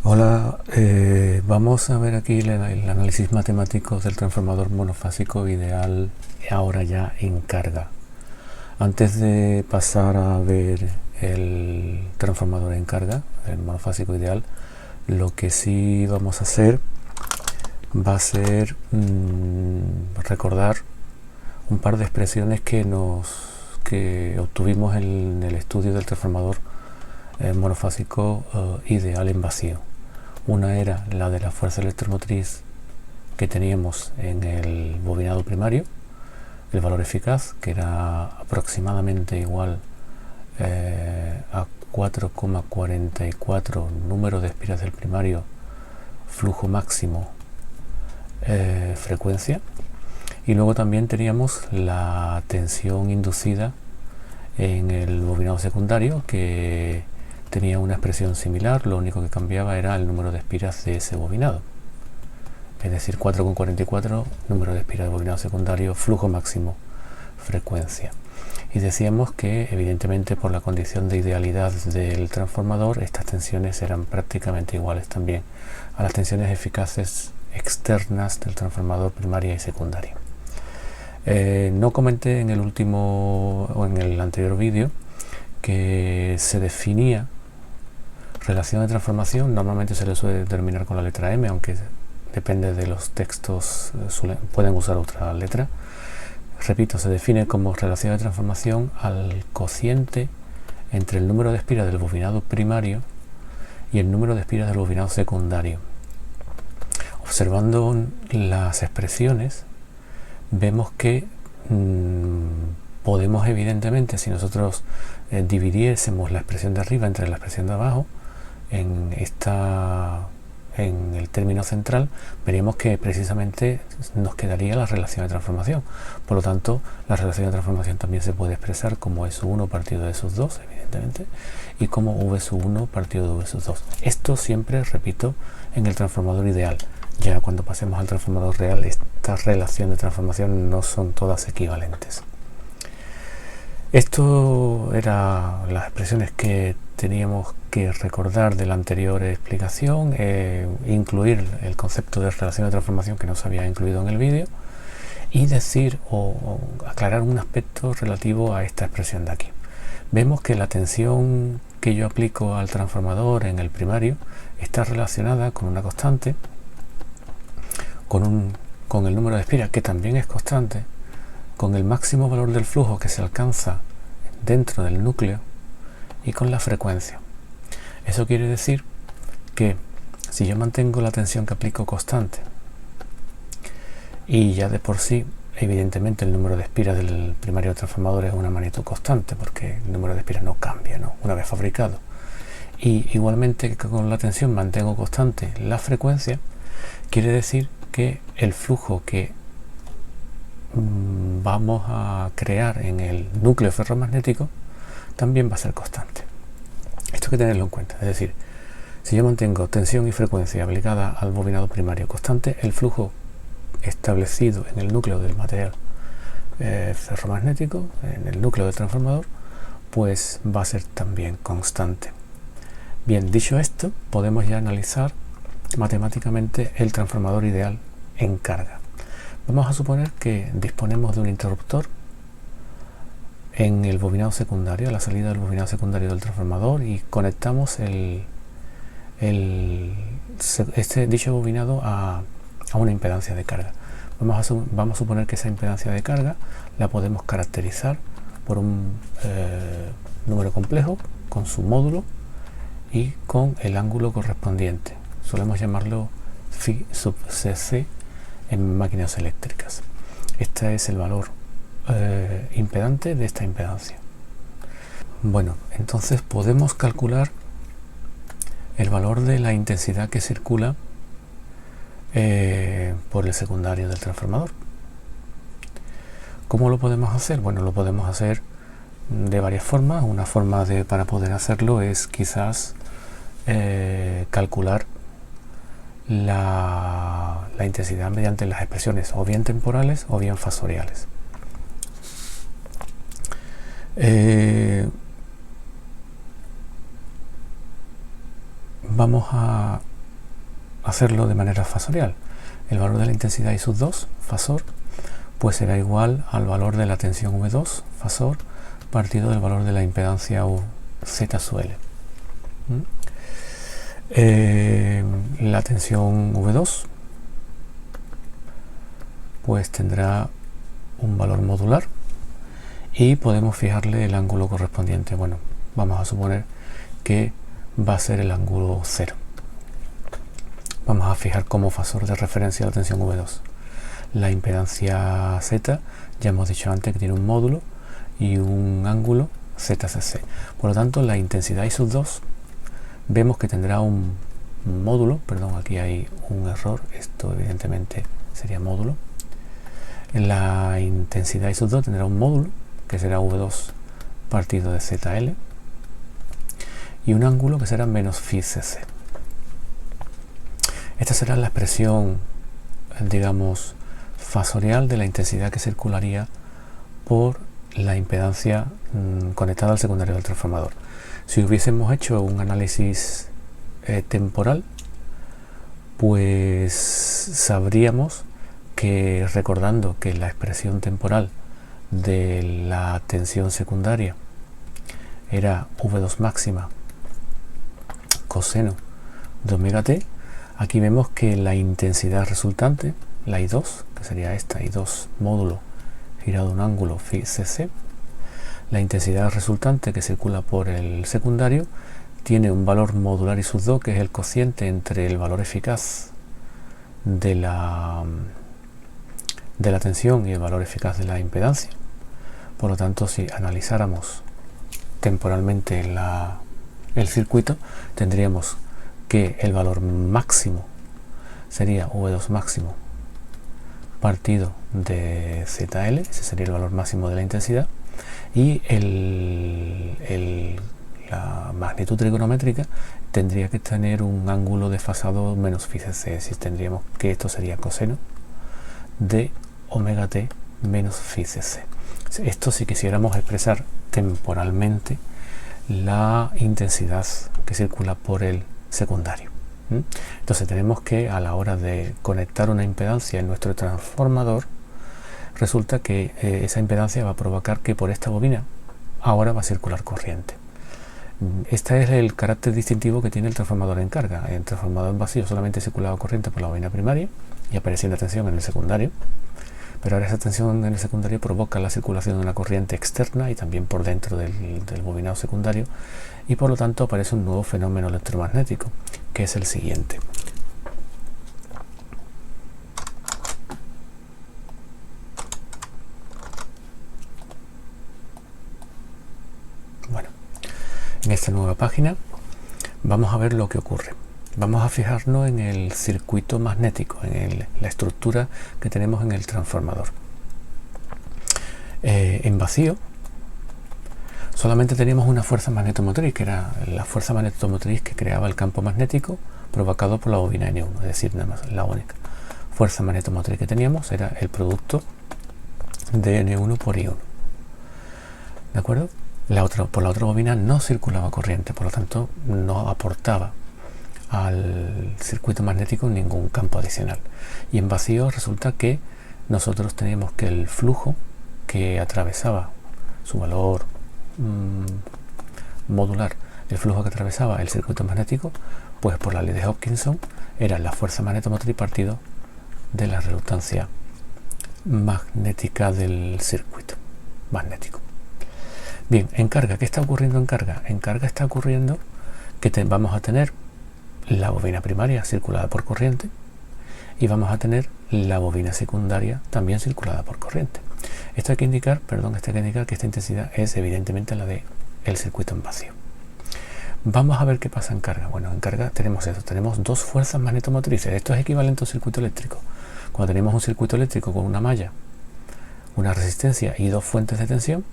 Hola, vamos a ver aquí el análisis matemático del transformador monofásico ideal ahora ya en carga. Antes de pasar a ver el transformador en carga, el monofásico ideal, lo que sí vamos a hacer va a ser recordar un par de expresiones que obtuvimos en el estudio del transformador monofásico ideal en vacío. Una era la de la fuerza electromotriz que teníamos en el bobinado primario, el valor eficaz, que era aproximadamente igual a 4,44 número de espiras del primario, flujo máximo, frecuencia. Y luego también teníamos la tensión inducida en el bobinado secundario, que tenía una expresión similar, lo único que cambiaba era el número de espiras de ese bobinado. Es decir, 4,44 número de espiras de bobinado secundario, flujo máximo, frecuencia. Y decíamos que evidentemente por la condición de idealidad del transformador, estas tensiones eran prácticamente iguales también a las tensiones eficaces externas del transformador primaria y secundaria. No comenté en el último o en el anterior vídeo que se definía relación de transformación. Normalmente se le suele determinar con la letra M, aunque depende de los textos, pueden usar otra letra. Repito, se define como relación de transformación al cociente entre el número de espiras del bobinado primario y el número de espiras del bobinado secundario. Observando las expresiones, vemos que podemos evidentemente, si nosotros dividiésemos la expresión de arriba entre la expresión de abajo, en el término central, veríamos que precisamente nos quedaría la relación de transformación. Por lo tanto, la relación de transformación también se puede expresar como S1 partido de esos dos, evidentemente, y como V sub 1 partido de V sub 2. Esto siempre, repito, en el transformador ideal. Ya cuando pasemos al transformador real, esta relación de transformación no son todas equivalentes. Esto eran las expresiones que teníamos que recordar de la anterior explicación, incluir el concepto de relación de transformación que no se había incluido en el vídeo, y decir o aclarar un aspecto relativo a esta expresión de aquí. Vemos que la tensión que yo aplico al transformador en el primario está relacionada con una constante, con el número de espiras, que también es constante, con el máximo valor del flujo que se alcanza dentro del núcleo y con la frecuencia. Eso quiere decir que si yo mantengo la tensión que aplico constante y ya de por sí, evidentemente el número de espiras del primario transformador es una magnitud constante porque el número de espiras no cambia, ¿no?, una vez fabricado. Y igualmente que con la tensión mantengo constante la frecuencia, quiere decir que el flujo que vamos a crear en el núcleo ferromagnético también va a ser constante. Esto hay que tenerlo en cuenta. Es decir, si yo mantengo tensión y frecuencia aplicada al bobinado primario constante, el flujo establecido en el núcleo del material ferromagnético, en el núcleo del transformador, pues va a ser también constante. Bien, dicho esto, podemos ya analizar matemáticamente el transformador ideal en carga. Vamos a suponer que disponemos de un interruptor en el bobinado secundario, a la salida del bobinado secundario del transformador, y conectamos dicho bobinado a una impedancia de carga. Vamos a suponer que esa impedancia de carga la podemos caracterizar por un número complejo con su módulo y con el ángulo correspondiente. Solemos llamarlo phi sub cc en máquinas eléctricas. Este es el valor impedante de esta impedancia. Bueno, entonces podemos calcular el valor de la intensidad que circula por el secundario del transformador. ¿Cómo lo podemos hacer? Bueno, lo podemos hacer de varias formas. Una forma para poder hacerlo es quizás calcular la intensidad mediante las expresiones o bien temporales o bien fasoriales. Vamos a hacerlo de manera fasorial. El valor de la intensidad I sub 2, fasor, pues será igual al valor de la tensión V2, fasor, partido del valor de la impedancia Z sub L. La tensión V2 pues tendrá un valor modular y podemos fijarle el ángulo correspondiente. Bueno, vamos a suponer que va a ser el ángulo 0. Vamos a fijar como fasor de referencia la tensión V2. La impedancia Z, ya hemos dicho antes que tiene un módulo y un ángulo ZCC. Por lo tanto, la intensidad I sub 2 vemos que tendrá un módulo, perdón, aquí hay un error, esto evidentemente sería módulo. La intensidad I sub 2 tendrá un módulo, que será V2 partido de ZL, y un ángulo que será menos phi cc. Esta será la expresión, digamos, fasorial de la intensidad que circularía por la impedancia conectada al secundario del transformador. Si hubiésemos hecho un análisis temporal, pues sabríamos que, recordando que la expresión temporal de la tensión secundaria era V2 máxima coseno de omega t, aquí vemos que la intensidad resultante, la I2, que sería esta, I2 módulo girado a un ángulo phi cc, la intensidad resultante que circula por el secundario tiene un valor modular I sub 2, que es el cociente entre el valor eficaz de la tensión y el valor eficaz de la impedancia. Por lo tanto, si analizáramos temporalmente el circuito, tendríamos que el valor máximo sería V2 máximo partido de ZL, ese sería el valor máximo de la intensidad, y la magnitud trigonométrica tendría que tener un ángulo desfasado menos phi cc, es decir, tendríamos que esto sería coseno de omega t menos phi cc. Esto si quisiéramos expresar temporalmente la intensidad que circula por el secundario. Entonces tenemos que, a la hora de conectar una impedancia en nuestro transformador, resulta que esa impedancia va a provocar que por esta bobina ahora va a circular corriente. Este es el carácter distintivo que tiene el transformador en carga. El transformador en vacío solamente circulaba corriente por la bobina primaria y aparecía una tensión en el secundario, pero ahora esa tensión en el secundario provoca la circulación de una corriente externa y también por dentro del bobinado secundario, y por lo tanto aparece un nuevo fenómeno electromagnético, que es el siguiente. Bueno, en esta nueva página vamos a ver lo que ocurre. Vamos a fijarnos en el circuito magnético, en la estructura que tenemos en el transformador. En vacío solamente teníamos una fuerza magnetomotriz, que era la fuerza magnetomotriz que creaba el campo magnético provocado por la bobina N1, es decir, nada más la única fuerza magnetomotriz que teníamos era el producto de N1 por I1. ¿De acuerdo? Por la otra bobina no circulaba corriente, por lo tanto no aportaba al circuito magnético ningún campo adicional. Y en vacío resulta que nosotros teníamos que el flujo que atravesaba, su valor modular, el flujo que atravesaba el circuito magnético, pues por la ley de Hopkinson era la fuerza magnetomotriz partido de la reluctancia magnética del circuito magnético. Bien, en carga, ¿qué está ocurriendo en carga? En carga está ocurriendo que vamos a tener la bobina primaria circulada por corriente y vamos a tener la bobina secundaria también circulada por corriente. Esto hay que indicar, que esta intensidad es evidentemente la del circuito en vacío. Vamos a ver qué pasa en carga. Bueno, en carga tenemos eso, tenemos dos fuerzas magnetomotrices. Esto es equivalente a un circuito eléctrico. Cuando tenemos un circuito eléctrico con una malla, una resistencia y dos fuentes de tensión,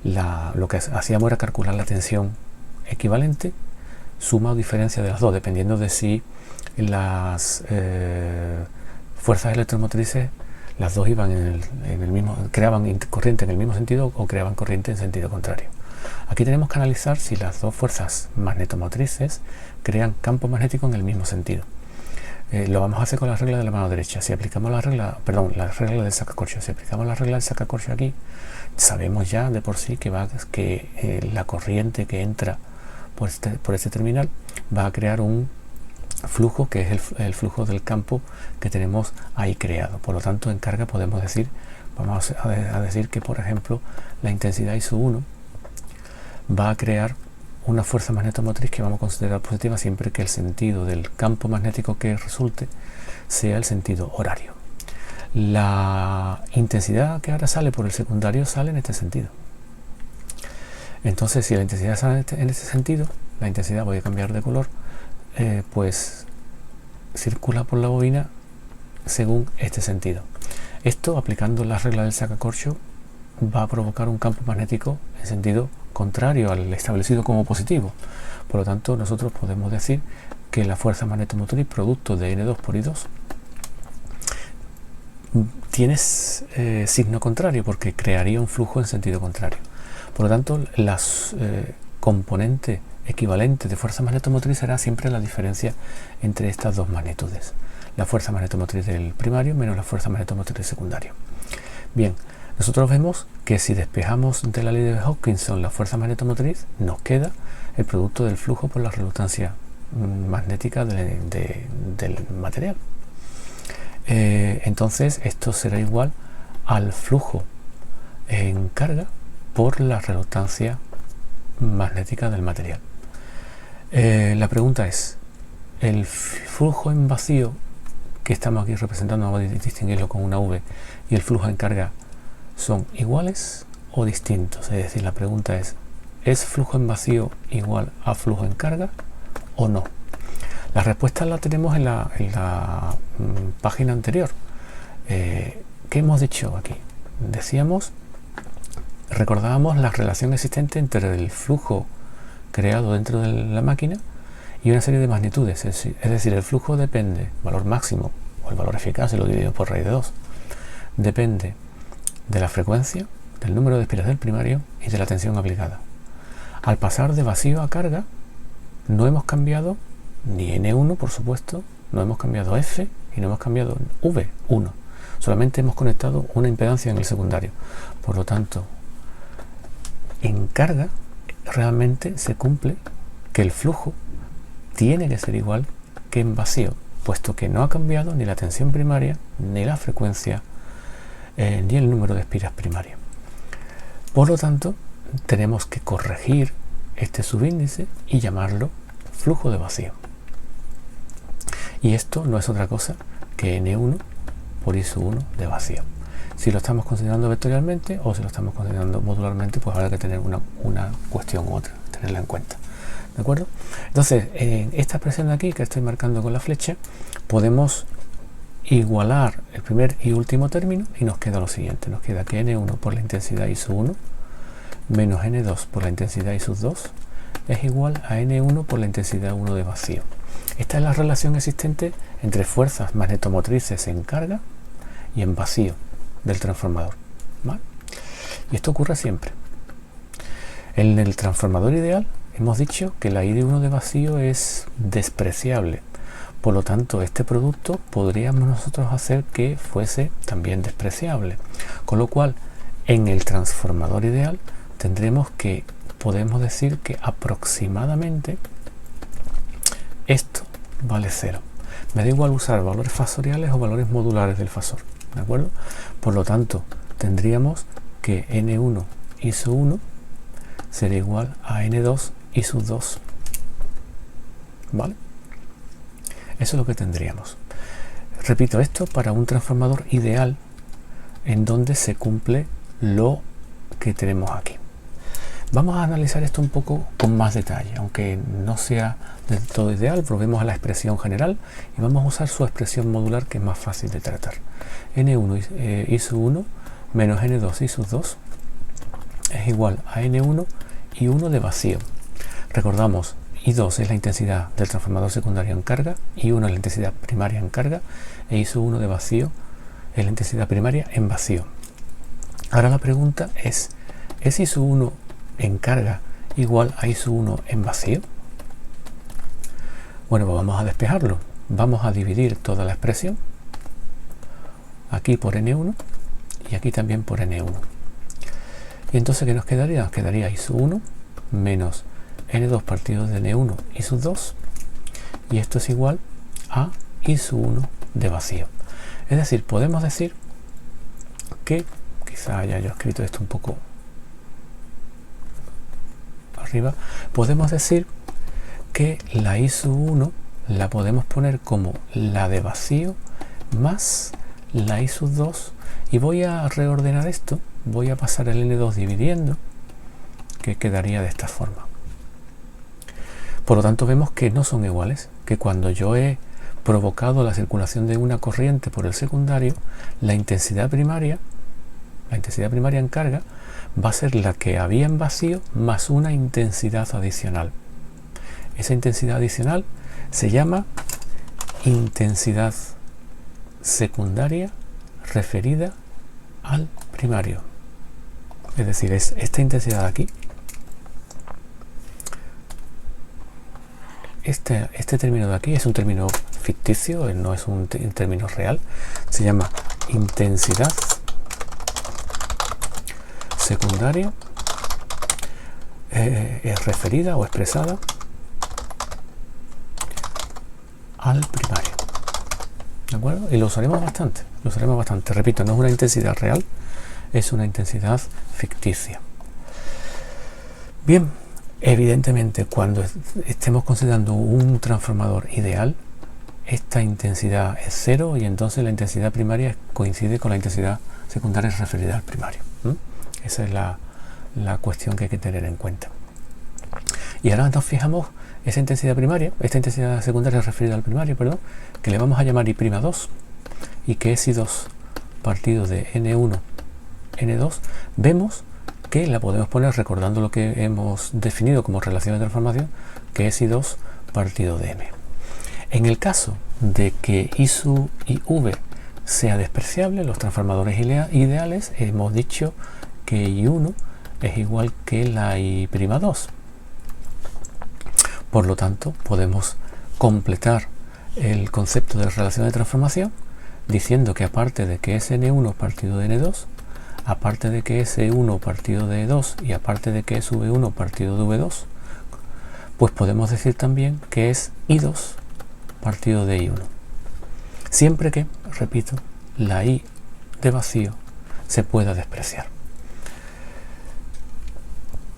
lo que hacíamos era calcular la tensión equivalente, suma o diferencia de las dos, dependiendo de si las fuerzas electromotrices, las dos iban en el mismo, creaban corriente en el mismo sentido o creaban corriente en sentido contrario. Aquí tenemos que analizar si las dos fuerzas magnetomotrices crean campo magnético en el mismo sentido. Lo vamos a hacer con la regla de la mano derecha. Si aplicamos la regla del sacacorchos, si aplicamos la regla del sacacorchos aquí, sabemos ya de por sí que la corriente que entra por este terminal va a crear un flujo que es el flujo del campo que tenemos ahí creado. Por lo tanto, en carga podemos decir, vamos a decir que, por ejemplo, la intensidad I1 va a crear una fuerza magnetomotriz que vamos a considerar positiva siempre que el sentido del campo magnético que resulte sea el sentido horario. La intensidad que ahora sale por el secundario sale en este sentido. Entonces, si la intensidad sale en este sentido, la intensidad, voy a cambiar de color, pues circula por la bobina según este sentido. Esto, aplicando la regla del sacacorcho, va a provocar un campo magnético en sentido contrario al establecido como positivo. Por lo tanto, nosotros podemos decir que la fuerza magnetomotriz producto de N2 por I2 tiene signo contrario, porque crearía un flujo en sentido contrario. Por lo tanto, las componentes equivalentes de fuerza magnetomotriz será siempre la diferencia entre estas dos magnitudes. La fuerza magnetomotriz del primario menos la fuerza magnetomotriz del secundario. Bien, nosotros vemos que si despejamos de la ley de Hopkinson la fuerza magnetomotriz, nos queda el producto del flujo por la reluctancia magnética del material. Entonces esto será igual al flujo en carga por la reluctancia magnética del material. La pregunta es, ¿el flujo en vacío que estamos aquí representando, vamos a distinguirlo con una V, y el flujo en carga son iguales o distintos? Es decir, la pregunta ¿es flujo en vacío igual a flujo en carga o no? La respuesta la tenemos en la página anterior. ¿Qué hemos dicho aquí? Recordábamos la relación existente entre el flujo creado dentro de la máquina y una serie de magnitudes. Es decir, el flujo depende, valor máximo o el valor eficaz, si lo divido por raíz de 2, depende de la frecuencia, del número de espiras del primario y de la tensión aplicada. Al pasar de vacío a carga, no hemos cambiado ni N1, por supuesto, no hemos cambiado F y no hemos cambiado V1. Solamente hemos conectado una impedancia en el secundario. Por lo tanto, en carga realmente se cumple que el flujo tiene que ser igual que en vacío, puesto que no ha cambiado ni la tensión primaria, ni la frecuencia, ni el número de espiras primario. Por lo tanto, tenemos que corregir este subíndice y llamarlo flujo de vacío. Y esto no es otra cosa que N1 por I1 de vacío. Si lo estamos considerando vectorialmente o si lo estamos considerando modularmente, pues habrá que tener una cuestión u otra, tenerla en cuenta. ¿De acuerdo? Entonces, en esta expresión de aquí que estoy marcando con la flecha, podemos igualar el primer y último término y nos queda lo siguiente. Nos queda que N1 por la intensidad I1 menos N2 por la intensidad I2 es igual a N1 por la intensidad 1 de vacío. Esta es la relación existente entre fuerzas magnetomotrices en carga y en vacío del transformador, ¿vale? Y esto ocurre siempre. En el transformador ideal hemos dicho que la I1 de vacío es despreciable. Por lo tanto, este producto podríamos nosotros hacer que fuese también despreciable. Con lo cual, en el transformador ideal podemos decir que aproximadamente esto vale 0. Me da igual usar valores fasoriales o valores modulares del fasor, ¿de acuerdo? Por lo tanto, tendríamos que N1 I sub 1 sería igual a N2 I sub 2, ¿vale? Eso es lo que tendríamos. Repito, esto para un transformador ideal en donde se cumple lo que tenemos aquí. Vamos a analizar esto un poco con más detalle, aunque no sea del todo ideal. Probemos a la expresión general y vamos a usar su expresión modular, que es más fácil de tratar. N1 I sub 1 menos N2 I sub 2 es igual a N1 y 1 de vacío. Recordamos, I2 es la intensidad del transformador secundario en carga, I1 es la intensidad primaria en carga e I sub 1 de vacío es la intensidad primaria en vacío. Ahora la pregunta es I sub 1 en carga igual a I sub 1 en vacío? Bueno, pues vamos a despejarlo. vamos a dividir toda la expresión, aquí por n1 y aquí también por n1. Y entonces, ¿qué nos quedaría? Nos quedaría i sub 1 menos n2 partido de n1 i sub 2, y esto es igual a i sub 1 de vacío. Es decir, podemos decir que, quizá haya yo escrito esto un poco arriba, podemos decir que la i sub 1 la podemos poner como la de vacío más la i sub 2, y voy a reordenar esto, voy a pasar el n2 dividiendo, que quedaría de esta forma. Por lo tanto, vemos que no son iguales, que cuando yo he provocado la circulación de una corriente por el secundario, la intensidad primaria en carga va a ser la que había en vacío más una intensidad adicional. Esa intensidad adicional se llama intensidad secundaria referida al primario. Es decir, es esta intensidad de aquí. Este término de aquí es un término ficticio, no es un término real. Se llama intensidad secundaria, es referida o expresada al primario. ¿De acuerdo? Y lo usaremos bastante. Repito, no es una intensidad real, es una intensidad ficticia. Bien, evidentemente cuando estemos considerando un transformador ideal, esta intensidad es cero, y entonces la intensidad primaria coincide con la intensidad secundaria referida al primario. Esa es la cuestión que hay que tener en cuenta. Y ahora nos fijamos esa intensidad primaria, esta intensidad secundaria referida al primario, perdón, que le vamos a llamar I'2, y que es I2 partido de N1, N2, vemos que la podemos poner recordando lo que hemos definido como relación de transformación, que es I2 partido de M. En el caso de que I sub IV sea despreciable, los transformadores ideales, hemos dicho que I1 es igual que la I'2. Por lo tanto, podemos completar el concepto de relación de transformación diciendo que aparte de que es N1 partido de N2, aparte de que es E1 partido de E2 y aparte de que es V1 partido de V2, pues podemos decir también que es I2 partido de I1. Siempre que, repito, la I de vacío se pueda despreciar.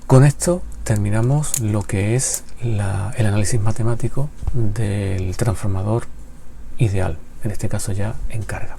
Con esto terminamos lo que es el análisis matemático del transformador ideal, en este caso ya en carga.